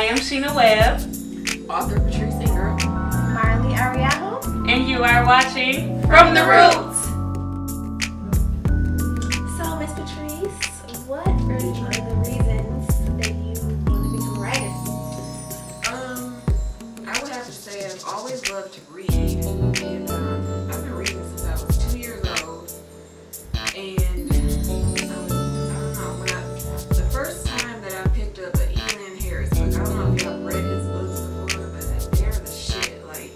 am Sheena Webb. Author Patrice Ingram. Marley Ariajo. And you are watching From the Roots. So, Miss Patrice, what are one of the reasons that you want to become a writer? I would have to say I've always loved to read, and I've been reading since I was 2 years old. And I don't know, the first time that I picked up an Elan Harris book, I don't know if y'all read his books before, but they're the shit. Like,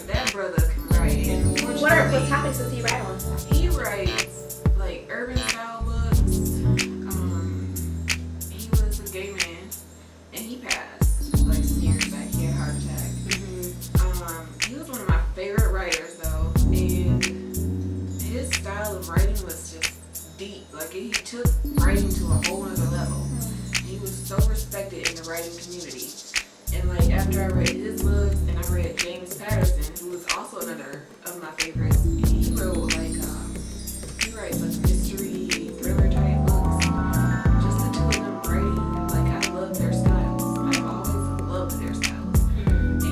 that brother can write. And What topics does he write on? he writes like urban style books. He was a gay man, and he passed like some years back. He had a heart attack. He was one of my favorite writers though, and his style of writing was just deep. Like he took writing to a whole other level. He was so respected in the writing community. And like after I read his books and I read James Patterson, who was also another of my favorites, he wrote like he writes like mystery, thriller type books. Just the two of them writing, like I love their styles. I've always loved their styles.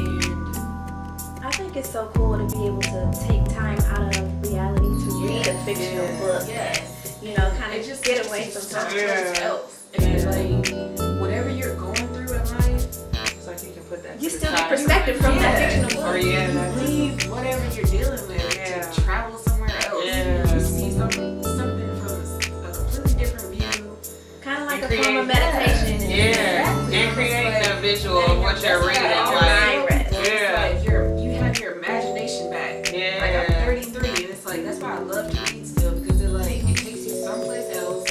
And I think it's so cool to be able to take time out of reality to read a fictional book. yes, You know, kind of it just get takes away you from someplace else. And like whatever you're going through in life, So you can put that You to the still get side. perspective from that Yeah. fictional book. Or that's leave whatever you're dealing with Yeah. to travel somewhere else. Yeah. You see something from a completely different view. Kind of like And a form of create- meditation. Yeah, Exactly. and create It's the like visual of letting what you're your- reading. that's your how I Like, mind feel. rest. It's Yeah. like you have your imagination back. Yeah. Like I'm 33 and it's like that's why I love to read still because it takes you someplace else.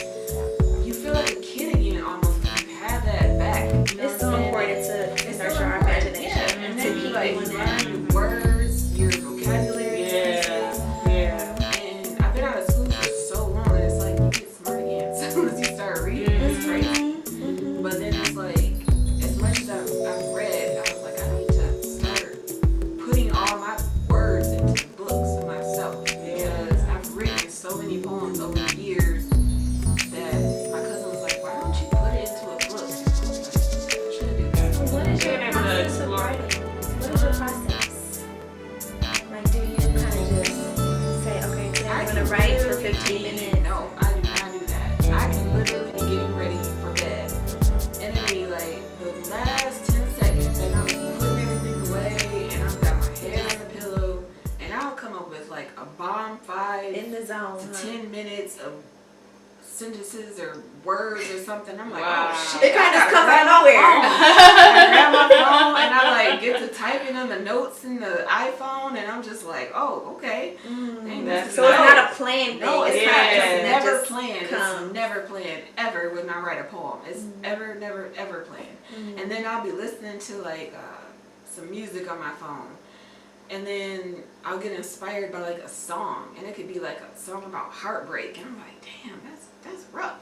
You feel like a kid again almost when you have that back. You know It's what so I'm saying? important to It's nurture so our important. imagination. Yeah. And to then you keep like doing that. learn new words, your vocabulary. Yeah. And I've been out of school for so long and it's like you get smart again as soon as you start reading. It's crazy. But then it's like, as much as I've read, I was like, I need to start putting all my words into books myself because I've written so many poems over the years that my cousin was like, why don't you put it into a book? I was like, I should do that. What is your Yeah, process of explore. writing? What is your process? Like, do you kind of just say, okay, today I'm going to write for 15 minutes? No, I do not do that. I can literally be getting ready for bed. And it'll be like the last 10 seconds and I'm putting everything away and I've got my head on the pillow and I'll come up with like a bomb 5 In the zone, to huh? 10 minutes of sentences or words or something. I'm like, Wow. oh shit. It kind of I just gotta comes out grab of my nowhere. phone. I grab my phone and I like get to typing on the notes in the iPhone and I'm just like, oh, okay. Ain't That's So it's no. not a planned thing. No, it's it's not. not Yeah. something It's that never just planned. comes. It's never planned ever when I write a poem. It's ever, never, ever planned. And then I'll be listening to like some music on my phone, and then I'll get inspired by like a song, and it could be like a song about heartbreak, and I'm like, damn, that's rough.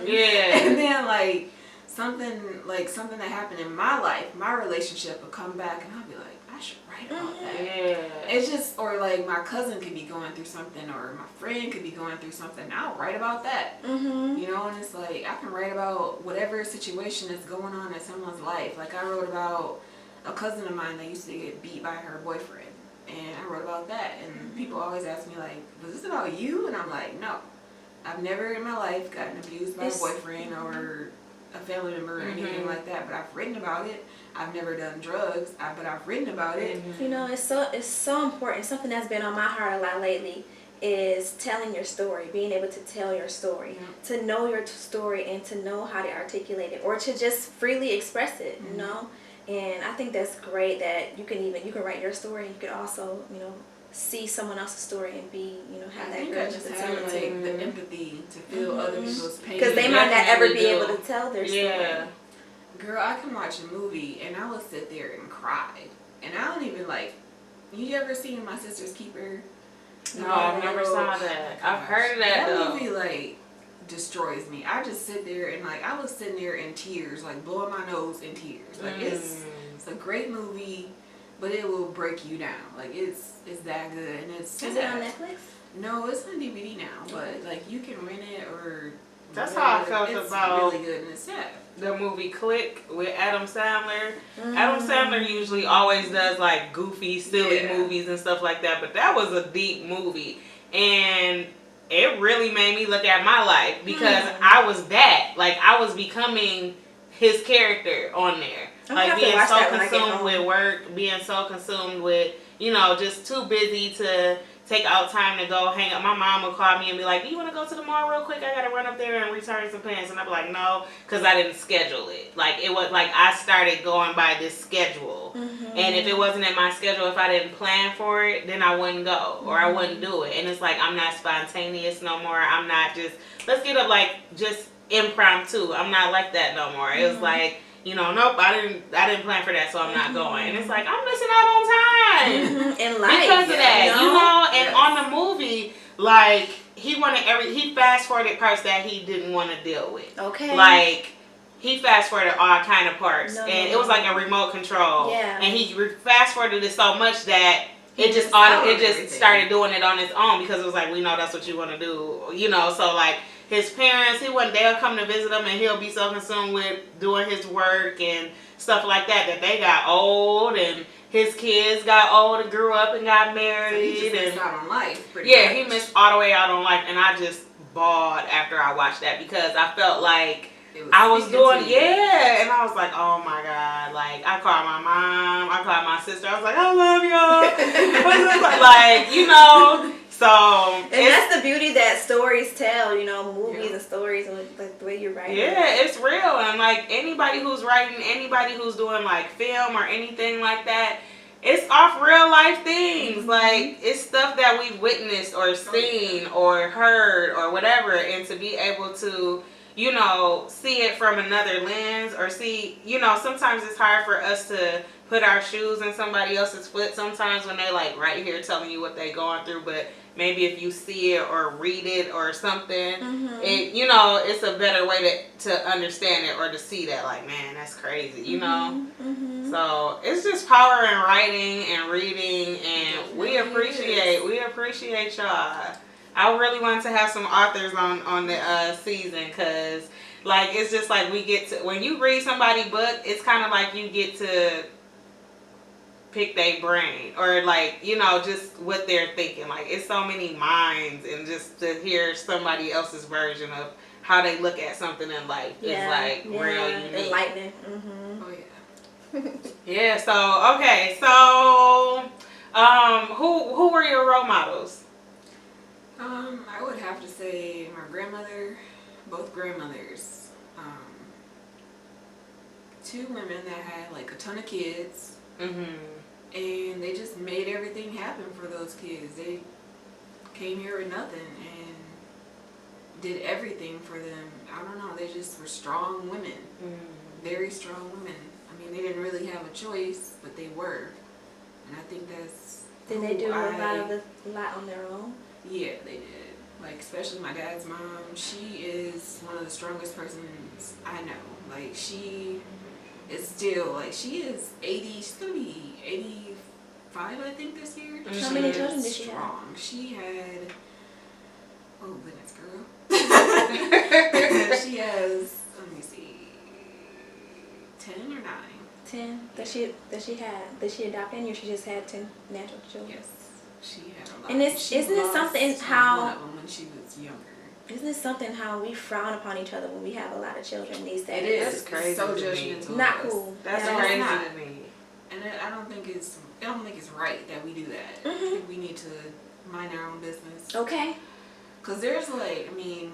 Yeah. And then like something that happened in my life, my relationship will come back, and I'll be like, I should write about that. Yeah. It's just, or like my cousin could be going through something, or my friend could be going through something. I'll write about that, you know. And it's like I can write about whatever situation is going on in someone's life. Like I wrote about a cousin of mine that used to get beat by her boyfriend, and I wrote about that. And people always ask me like, "Was this about you?" And I'm like, "No, I've never in my life gotten abused by a boyfriend or a family member or anything like that. But I've written about it. I've never done drugs, but I've written about it." You know, it's so important. Something that's been on my heart a lot lately is telling your story, being able to tell your story, to know your story and to know how to articulate it or to just freely express it, you know. And I think that's great that you can write your story and you can also, you know, see someone else's story and be, you know, have I that think I great just have sensibility. like the empathy to feel other people's pain. Because they might not ever be Definitely able do. to tell their story. Yeah. Girl, I can watch a movie and I will sit there and cry. And I don't even like. You ever seen My Sister's Keeper? No, I've never saw that. I've heard of that though. Movie like destroys me. I just sit there and like I was sitting there in tears, like blowing my nose in tears. Like it's a great movie, but it will break you down. Like it's that good and it's. Is it on Netflix? No, it's on DVD now, but like you can rent it or That's how I felt it's about really good and it's sad. the movie Click with Adam Sandler. Adam Sandler usually always does like goofy, silly movies and stuff like that, but that was a deep movie. And it really made me look at my life because I was that. Like, I was becoming his character on there. Like, being so consumed with work, being so consumed with, you know, just too busy to take out time to go hang up. My mom would call me and be like, do you want to go to the mall real quick? I got to run up there and return some pants. And I'd be like, no, because I didn't schedule it. Like, it was like I started going by this schedule. And if it wasn't in my schedule, if I didn't plan for it, then I wouldn't go or I wouldn't do it. And it's like, I'm not spontaneous no more. I'm not just, let's get up like just impromptu. I'm not like that no more. It was like, you know, nope, I didn't plan for that, so I'm not going. And it's like, I'm missing out on time in life because of that, you know. And on the movie, like, he fast forwarded parts that he didn't want to deal with. Okay. Like, he fast forwarded all kind of parts, and it was like a remote control. Yeah. And he fast forwarded it so much that it just started doing it on its own because it was like, we know that's what you want to do, you know. So like, his parents, they'll come to visit him and he'll be so consumed with doing his work and stuff like that they got old, and his kids got old and grew up and got married. So he just missed out on life. Pretty much. He missed all the way out on life, and I just bawled after I watched that because I felt like I was doing, and I was like, oh my God, like, I called my mom, I called my sister, I was like, I love y'all. Like, you know. So, and that's the beauty that stories tell, you know, movies and stories, and like the way you're writing. Yeah, it's real. And like, anybody who's writing, anybody who's doing like film or anything like that, it's off real life things. Like, it's stuff that we've witnessed or seen or heard or whatever. And to be able to, you know, see it from another lens, or see, you know, sometimes it's hard for us to put our shoes in somebody else's foot sometimes when they like right here telling you what they going through. But maybe if you see it or read it or something, it, you know, it's a better way to understand it or to see that, like, man, that's crazy, you know. So it's just power in writing and reading, and we appreciate y'all. I really want to have some authors on the season, because like, it's just like, we get to, when you read somebody's book, it's kind of like you get to pick their brain, or like, you know, just what they're thinking. Like, it's so many minds, and just to hear somebody else's version of how they look at something in life is like real unique. Enlightening. Oh yeah. Yeah. So okay. So who were your role models? I would have to say my grandmother, both grandmothers. Two women that had like a ton of kids. And they just made everything happen for those kids. They came here with nothing and did everything for them. I don't know, they just were strong women. Very strong women. I mean, they didn't really have a choice, but they were. And I think that's... Did they do a lot on their own? Yeah, they did. Like, especially my dad's mom. She is one of the strongest persons I know. Like, she is still, like, she is 80, she's going to be 85, I think, this year. How many children did she have? Strong. She had, oh goodness, girl. She has, let me see, 10 or 9. 10. Did she adopt any, or she just had 10 natural children? Yes, she had a lot. And isn't it something how... one of them when she was younger. Isn't it something how we frown upon each other when we have a lot of children these days? It is. That's crazy. So to judgmental. me. Not cool. That's crazy to me. And I don't think it's right that we do that. I think we need to mind our own business. Okay. Because there's like, I mean,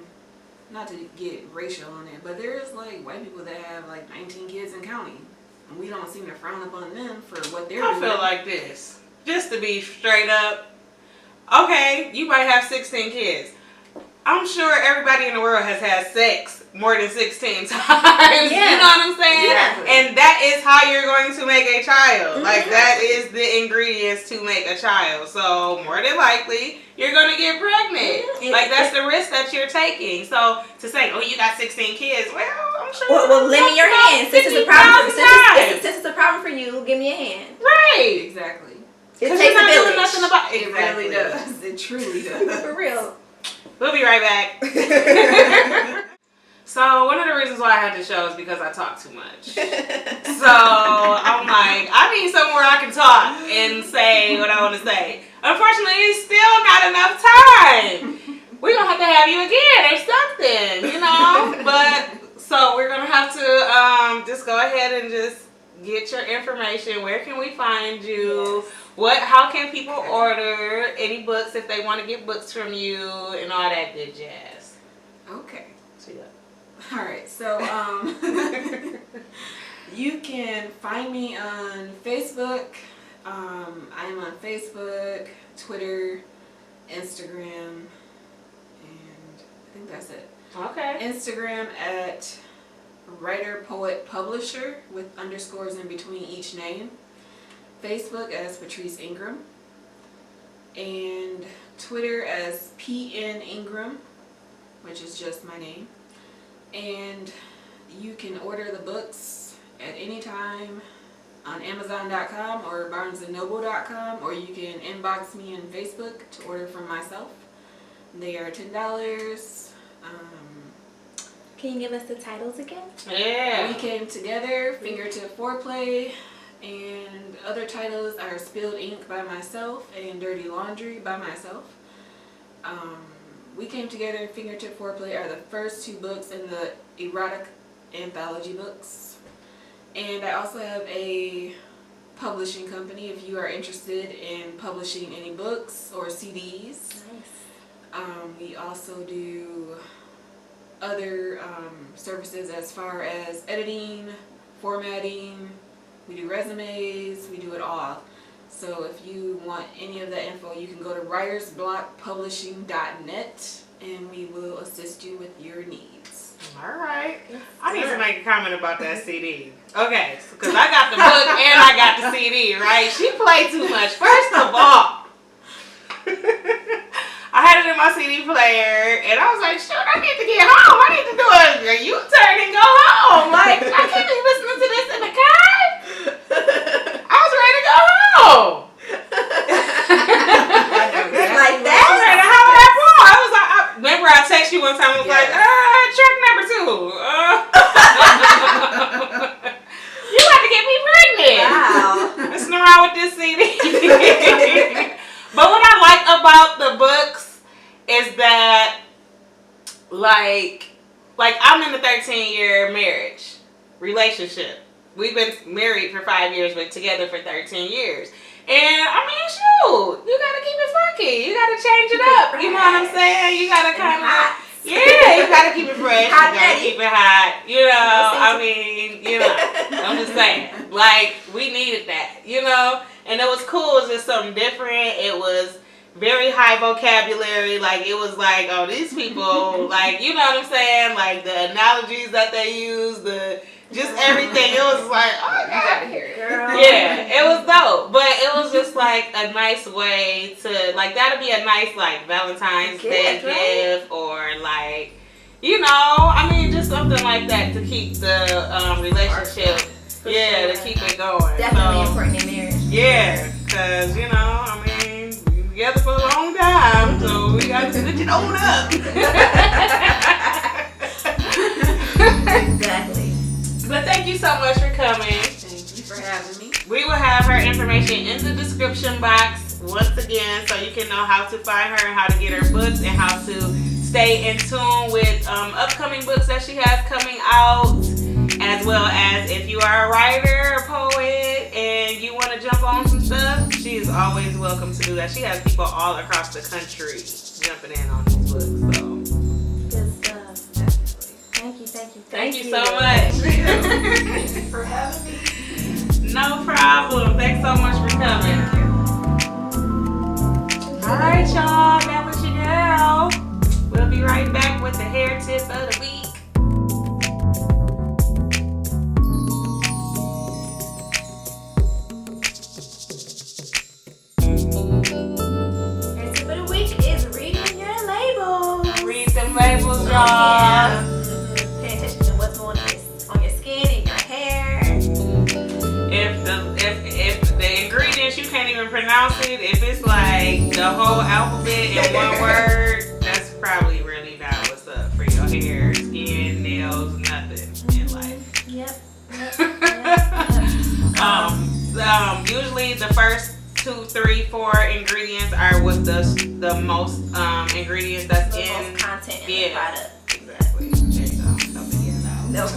not to get racial on it, but there's like white people that have like 19 kids and counting. And we don't seem to frown upon them for what they're doing. I feel like this. Just to be straight up. Okay, you might have 16 kids. I'm sure everybody in the world has had sex more than 16 times. Yeah. You know what I'm saying? Yeah. And that is how you're going to make a child. Like, that is the ingredients to make a child. So, more than likely, you're going to get pregnant. Like, that's the risk that you're taking. So, to say, oh, you got 16 kids, well, I'm sure. Well, lend me your hand. Since it's a problem. Since it's a problem for you, give me a hand. Right. Exactly. It takes a village. Nothing about it. Exactly. Really does. It truly does. For real. We'll be right back. So one of the reasons why I had the show is because I talk too much. So I'm like, I need somewhere I can talk and say what I want to say. Unfortunately, it's still not enough time. We're going to have you again or something, you know? But, so we're going to have to just go ahead and just get your information. Where can we find you? Yes. How can people order any books if they want to get books from you and all that good jazz? Okay. So, yeah. All right. So, you can find me on Facebook. I am on Facebook, Twitter, Instagram, and I think that's it. Okay. Instagram at Writer Poet Publisher with underscores in between each name. Facebook as Patrice Ingram. And Twitter as PN Ingram, which is just my name. And you can order the books at any time on Amazon.com or BarnesandNoble.com, or you can inbox me on Facebook to order from myself. They are $10. Can you give us the titles again? Yeah. We Came Together, Fingertip Foreplay, and other titles are Spilled Ink by myself and Dirty Laundry by myself. We Came Together and Fingertip Foreplay are the first 2 books in the erotic anthology books. And I also have a publishing company if you are interested in publishing any books or CDs. Nice. We also do other services as far as editing, formatting. We do resumes. We do it all. So if you want any of that info, you can go to writersblockpublishing.net and we will assist you with your needs. All right. I need to make a comment about that CD. Okay, because I got the book and I got the CD, right? She played too much. First of all, I had it in my CD player and I was like, shoot, I need to get home. I need to do a U-turn and go home. Like, I can't be listening to this in the car. I was ready to go home. Like that? I was ready to holler at Paul. I was like, remember I texted you one time, I was like, track number 2. You got to get me pregnant. Wow. Messing around with this CD. But what I like about the books is that, like I'm in a 13-year marriage relationship. We've been married for 5 years, but together for 13 years. And I mean, shoot, you gotta keep it funky. You gotta change it up. You know what I'm saying? You gotta kind of, you gotta keep it fresh. You gotta keep it hot. You know, I mean, I'm just saying. Like, we needed that, And it was cool. It was just something different. It was very high vocabulary. Like, it was like, oh, these people, like, you know what I'm saying? Like, the analogies that they use, just everything. It was like, oh, You gotta hear it. Girl. yeah, it was dope. But it was just like a nice way to, like, that'd be a nice, like, Valentine's Day gift or, like, I mean, just something like that to keep the relationship, to keep it going. Definitely important in marriage. Yeah, because, I mean, we've been together for a long time, so we got to switch it on up. Exactly. But thank you so much for coming. Thank you for having me. We will have her information in the description box once again so you can know how to find her and how to get her books and how to stay in tune with upcoming books that she has coming out, as well as if you are a writer, a poet, and you want to jump on some stuff, she is always welcome to do that. She has people all across the country jumping in on these books. So Good stuff. Thank you so much. Thank you for having me. No problem. Thanks so much for coming. All right, y'all. That was your girl. We'll be right back with the hair tip of the week. Hair tip of the week is reading your labels. Read them labels, y'all. Yeah. Pay attention to what's going on your skin and your hair. If the ingredients you can't even pronounce it, if it's like the whole alphabet in one word, that's probably really not what's up for your hair, skin, nails. Usually the first 2, 3, 4 ingredients are what the most ingredients that's The in. most content in the Yeah. product. Exactly. There you go. Something in No.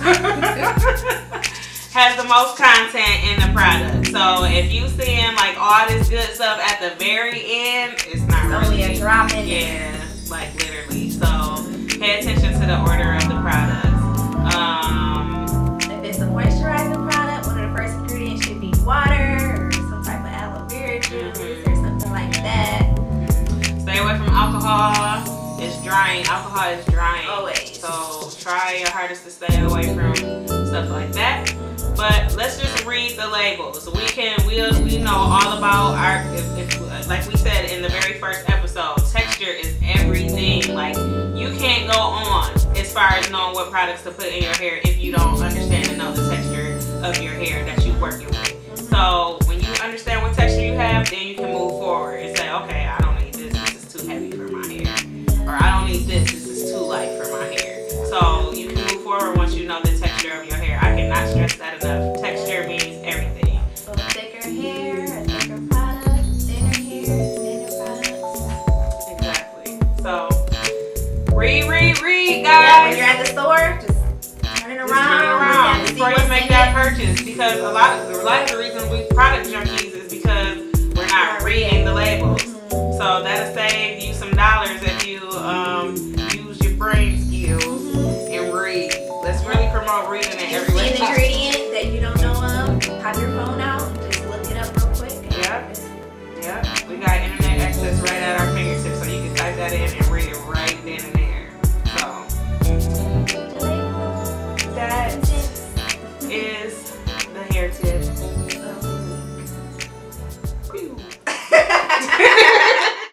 has the most content in the product. So if you seeing like all this good stuff at the very end, it's not It's only really a drop in there. Yeah, like literally. So pay attention to the order of the products. If it's a moisturizing product, one of the first ingredients should be water or some type of aloe vera juice or something like that. Stay away from alcohol. It's drying. Alcohol is drying. Always. So try your hardest to stay away from stuff like that. But let's just read the labels. We know all about our, if like we said in the very first episode, texture is everything. Like you can't go on as far as knowing what products to put in your hair if you don't understand and know the texture of your hair that you're working with. So when you understand what texture you have, then you can move forward and say, okay, I don't need this. This is too heavy for my hair. Or I don't need this. This is too light for my hair. So you can move forward once you know the texture of your hair. I cannot stress that enough. Texture means everything. So thicker hair, a thicker product, thinner hair, thinner products. Exactly. So read, Yeah, guys. when you're at the store, just turn it Just around. turn it around See before you what's make in that it. purchase, because a lot of the reason we product junkies is because we're not reading the labels. So that'll save